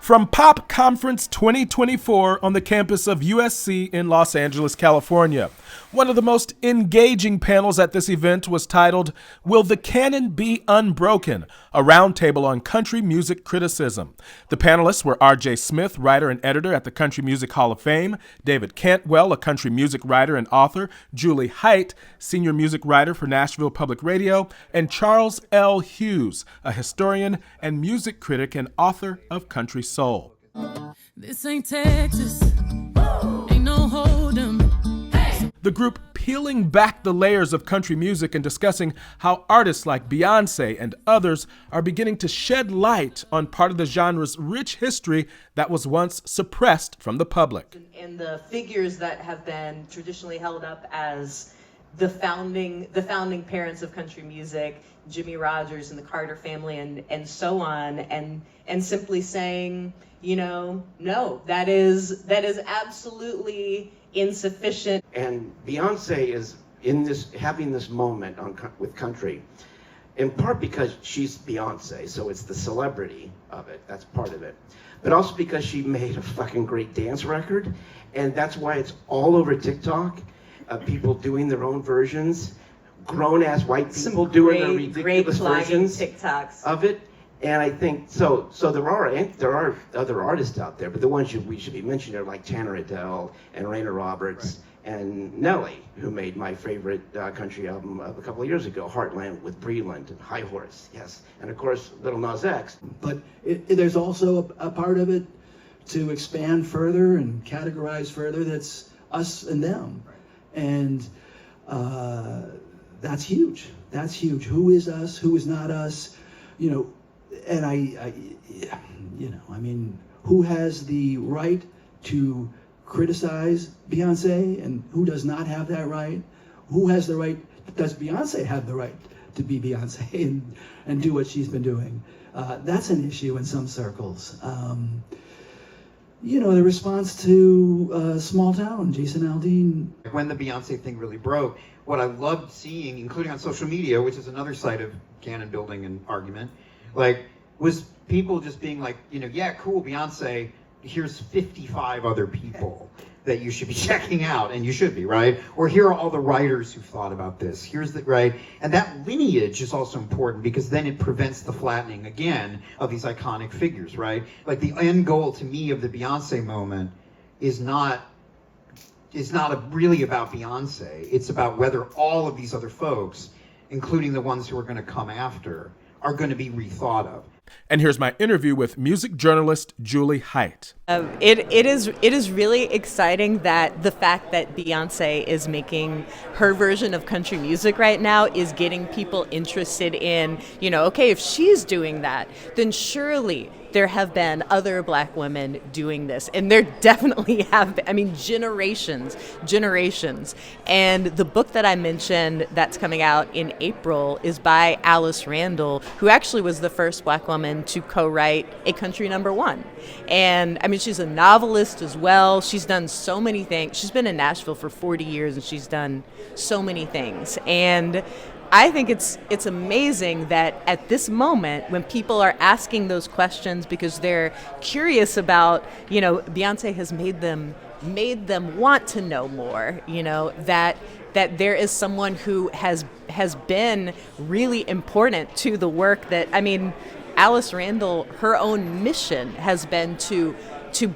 From Pop Conference 2024 on the campus of USC in Los Angeles, California. One of the most engaging panels at this event was titled, Will the Canon Be Unbroken? A roundtable on country music criticism. The panelists were R.J. Smith, writer and editor at the Country Music Hall of Fame, David Cantwell, a country music writer and author, Julie Height, senior music writer for Nashville Public Radio, and Charles L. Hughes, a historian and music critic and author of Country Soul. This ain't Texas, ain't no hold'em. The group peeling back the layers of country music and discussing how artists like Beyoncé and others are beginning to shed light on part of the genre's rich history that was once suppressed from the public. And the figures that have been traditionally held up as the founding parents of country music, Jimmy Rogers and the Carter family and so on, and simply saying, no, that is absolutely insufficient. And Beyoncé is having this moment with country, in part because she's Beyoncé, so it's the celebrity of it, that's part of it. But also because she made a fucking great dance record, and that's why it's all over TikTok, people doing their own versions, grown-ass white people doing their ridiculous versions TikToks of it. And I think, so there are other artists out there, but the ones we should be mentioning are like Tanner Adele and Raina Roberts and Nelly, who made my favorite country album of a couple of years ago, Heartland with Breland and High Horse, yes. And of course, Little Nas X. But there's also a part of it to expand further and categorize further that's us and them. And that's huge. That's huge. Who is us? Who is not us? And who has the right to criticize Beyoncé and who does not have that right? Who has the right, does Beyoncé have the right to be Beyoncé and do what she's been doing? That's an issue in some circles. The response to Small Town, Jason Aldean. When the Beyoncé thing really broke, what I loved seeing, including on social media, which is another side of canon building and argument, was people just being like, yeah, cool, Beyoncé, here's 55 other people that you should be checking out, and you should be, right? Or here are all the writers who've thought about this. Here's the, right? And that lineage is also important because then it prevents the flattening, again, of these iconic figures, right? Like the end goal to me of the Beyoncé moment is not really about Beyoncé. It's about whether all of these other folks, including the ones who are going to come after, are going to be rethought of. And here's my interview with music journalist Julie Height. It is really exciting that the fact that Beyoncé is making her version of country music right now is getting people interested in, okay, if she's doing that, then surely there have been other Black women doing this. And there definitely have been, generations. And the book that I mentioned that's coming out in April is by Alice Randall, who actually was the first Black woman to co-write a country number one. And she's a novelist as well. She's done so many things. She's been in Nashville for 40 years and she's done so many things. And I think it's amazing that at this moment when people are asking those questions because they're curious about, Beyoncé has made them want to know more, that there is someone who has been really important to the work that, Alice Randall, her own mission has been to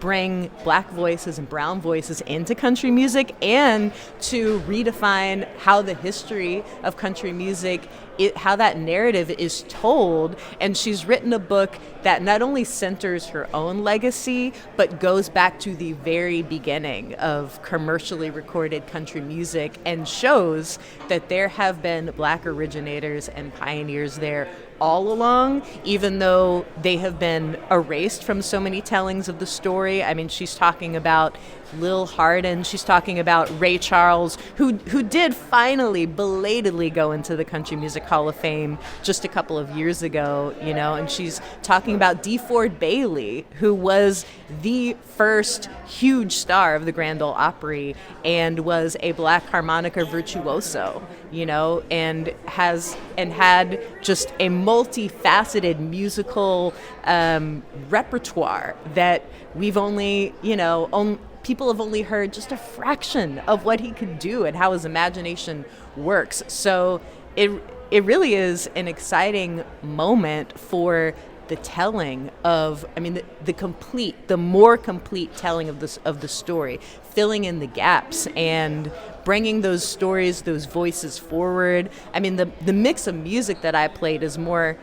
bring Black voices and brown voices into country music and to redefine how the history of country music, how that narrative is told. And she's written a book that not only centers her own legacy, but goes back to the very beginning of commercially recorded country music and shows that there have been Black originators and pioneers there all along, even though they have been erased from so many tellings of the story. She's talking about Lil Hardin. She's talking about Ray Charles, who did finally belatedly go into the Country Music Hall of Fame just a couple of years ago, and she's talking about D. Ford Bailey, who was the first huge star of the Grand Ole Opry and was a black harmonica virtuoso, and had just a multifaceted musical repertoire that we've only, people have only heard just a fraction of what he could do and how his imagination works. So it really is an exciting moment for the telling of, the more complete telling of the story, filling in the gaps and bringing those stories, those voices forward. The mix of music that I played is more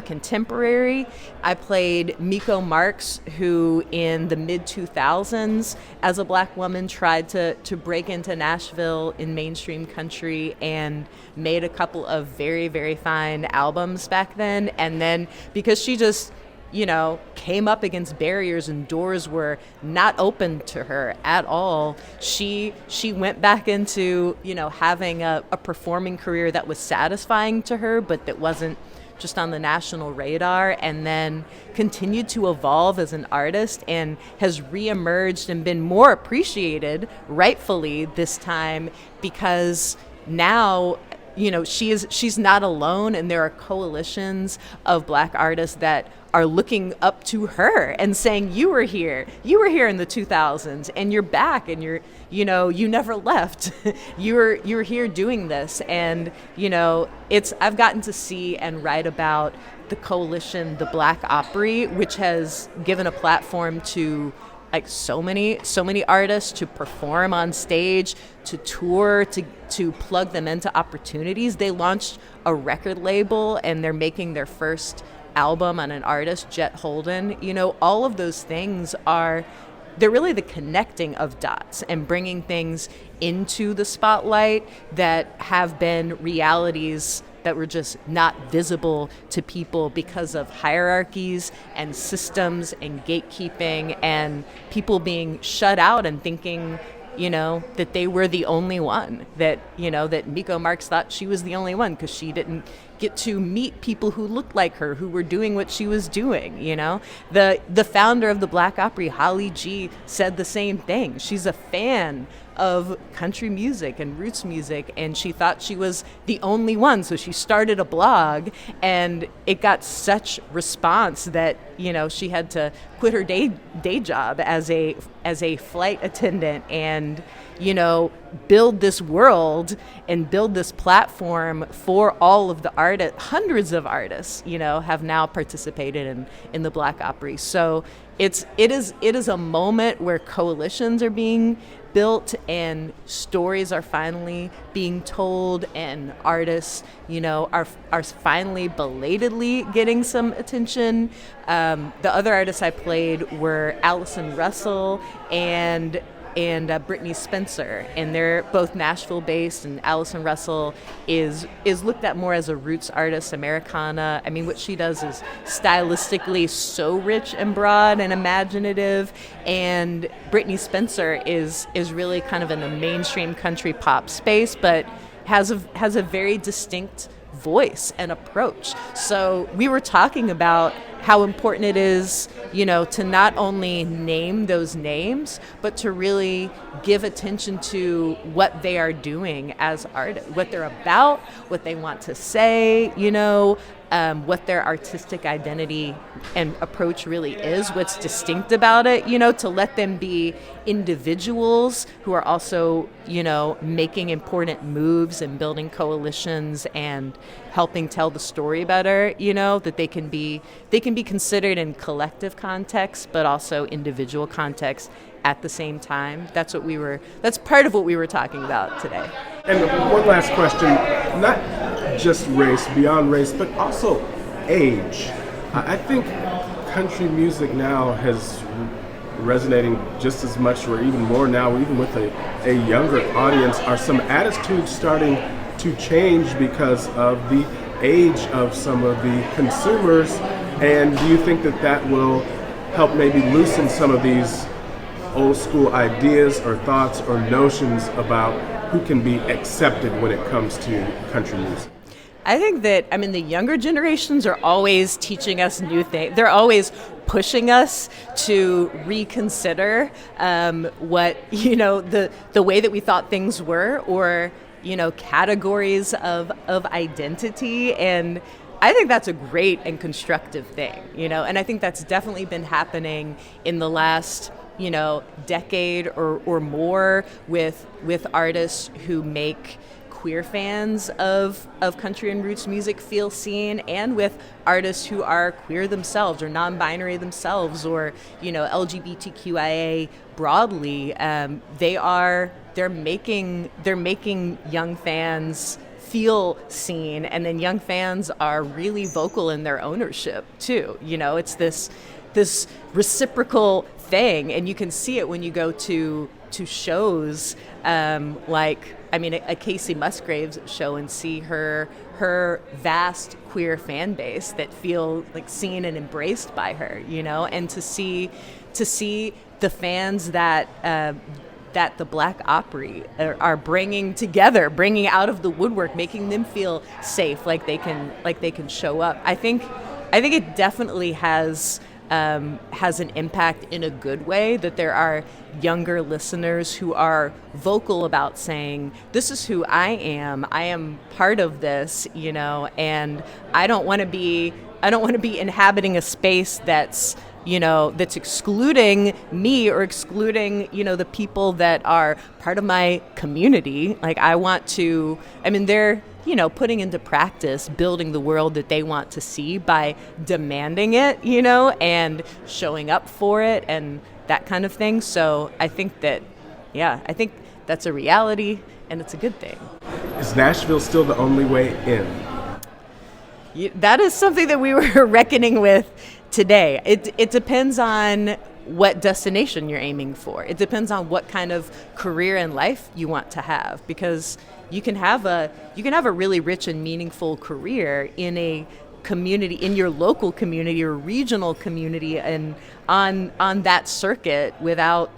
contemporary. I played Miko Marks, who in the mid-2000s, as a black woman, tried to break into Nashville in mainstream country and made a couple of very, very fine albums back then. And then because she just came up against barriers and doors were not open to her at all, she went back into, having a performing career that was satisfying to her, but that wasn't just on the national radar, and then continued to evolve as an artist and has reemerged and been more appreciated, rightfully this time, because now she's not alone, and there are coalitions of black artists that are looking up to her and saying, you were here in the 2000s, and you're back, and you never left. you're here doing this. And I've gotten to see and write about the coalition, the Black Opry, which has given a platform to so many artists to perform on stage, to tour, to plug them into opportunities. They launched a record label, and they're making their first album on an artist, Jet Holden. All of those things they're really the connecting of dots and bringing things into the spotlight that have been realities that were just not visible to people because of hierarchies and systems and gatekeeping and people being shut out and thinking, that they were the only one, that Miko Marks thought she was the only one because she didn't get to meet people who looked like her, who were doing what she was doing. The founder of the Black Opry, Holly G, said the same thing. She's a fan of country music and roots music, and she thought she was the only one, so she started a blog, and it got such response that she had to quit her day job as a flight attendant and build this world and build this platform for all of the artists. Hundreds of artists have now participated in the Black Opry. So it is a moment where coalitions are being built and stories are finally being told, and artists are finally belatedly getting some attention. The other artists I played were Allison Russell and Brittany Spencer, and they're both Nashville based, and Allison Russell is looked at more as a roots artist, Americana. What she does is stylistically so rich and broad and imaginative, and Brittany Spencer is really kind of in the mainstream country pop space, but has a very distinct voice and approach. So we were talking about how important it is, to not only name those names, but to really give attention to what they are doing as artists, what they're about, what they want to say, what their artistic identity and approach really is, what's distinct about it, to let them be individuals who are also, making important moves and building coalitions and helping tell the story better, that they can be considered in collective context, but also individual context at the same time. That's part of what we were talking about today. And one last question, not just race, beyond race, but also age. I think country music now has resonating just as much or even more now, even with a younger audience. Are some attitudes starting to change because of the age of some of the consumers? And do you think that will help maybe loosen some of these old school ideas or thoughts or notions about who can be accepted when it comes to country music? I think that, the younger generations are always teaching us new things. They're always pushing us to reconsider what, the way that we thought things were, or, categories of identity. And I think that's a great and constructive thing, and I think that's definitely been happening in the last, decade or more with artists who make queer fans of country and roots music feel seen, and with artists who are queer themselves or non-binary themselves, or LGBTQIA broadly. They're making young fans feel seen, and then young fans are really vocal in their ownership too. It's this reciprocal thing, and you can see it when you go to shows like a Casey Musgraves show and see her vast queer fan base that feel like seen and embraced by her, and to see the fans that the Black Opry are bringing together, bringing out of the woodwork, making them feel safe, like they can show up. I think it definitely has an impact in a good way, that there are younger listeners who are vocal about saying, this is who I am part of this, and I don't want to be inhabiting a space that's excluding me, or excluding, the people that are part of my community. Like, I want to, they're, putting into practice building the world that they want to see by demanding it, and showing up for it and that kind of thing. So I think that's a reality, and it's a good thing. Is Nashville still the only way in? That is something that we were reckoning with today. It depends on what destination you're aiming for. It depends on what kind of career and life you want to have, because you can have a really rich and meaningful career in a community, in your local community or regional community, and on that circuit without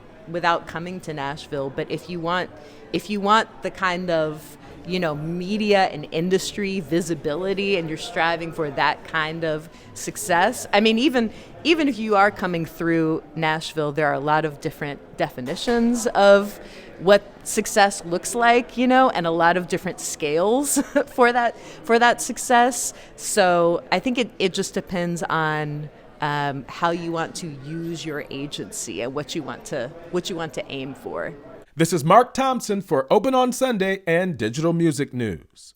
coming to Nashville. But if you want the kind of media and industry visibility, and you're striving for that kind of success, even if you are coming through Nashville, there are a lot of different definitions of what success looks like, and a lot of different scales for that success. So I think it just depends on how you want to use your agency and what you want to aim for. This is Mark Thompson for Open on Sunday and Digital Music News.